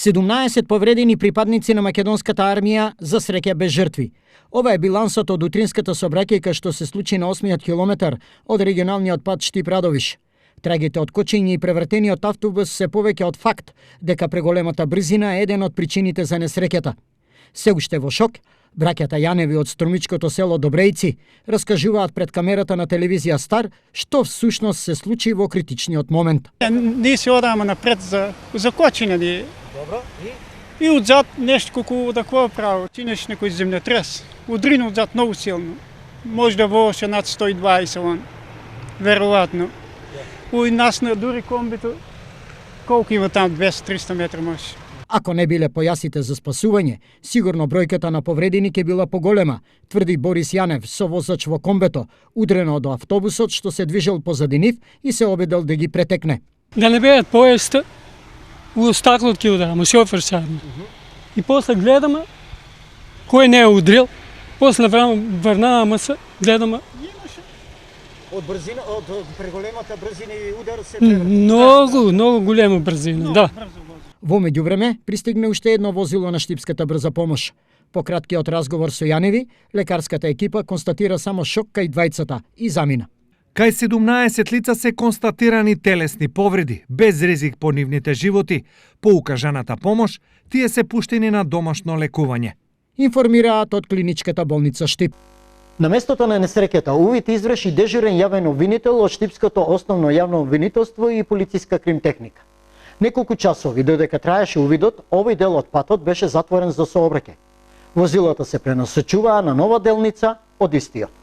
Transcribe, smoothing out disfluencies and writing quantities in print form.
17 повредени припадници на македонската армија, за среќа без жртви. Ова е билансот од утринската сообраќајка што се случи на 8-миот километар од регионалниот пат Штип-Радовиш. Трагите од кочење и превртениот автобус се повеќе од факт дека преголемата брзина е еден од причините за несреќата. Се уште во шок, браќата Јаневи од струмичкото село Добрејци раскажуваат пред камерата на телевизија Стар што всушност се случи во критичниот момент. Ние се одаме напред за кочење. Добро, и отзад нешто колку такова право, чинеш некој земјотрес. Удрина отзад многу силно. Може да воеше над 120 он. Веројатно. У нас на дури комбито колку има там 200-300 метра може. Ако не биле појасите за спасување, сигурно бројката на повредени ќе била поголема, тврди Борис Јанев, совозач во комбето, удрено од автобусот што се движел позади нив и се обидел да ги претекне. Да не беат поеста, у стаклот ќе удараме, шофер садна. И после гледаме кој не е удрил, после врнаваме се, гледаме. Од брзина, од преголемата брзина и удар се Многу голема брзина, да. Во меѓувреме, пристигне уште едно возило на Штипската брза помош. По краткиот разговор со Јаневи, лекарската екипа констатира само шок кај двајцата и замина. Кај 17 лица се констатирани телесни повреди, без ризик по нивните животи. По укажаната помош, тие се пуштени на домашно лекување. Информираат од клиничката болница Штип. На местото на несреќата увид изврши дежурен јавен обвинител од Штипското основно јавно обвинителство и полициска кримтехника. Неколку часови додека траеше увидот, овој дел од патот беше затворен за сообраќај. Возилата се пренасочуваа на нова делница од истиот.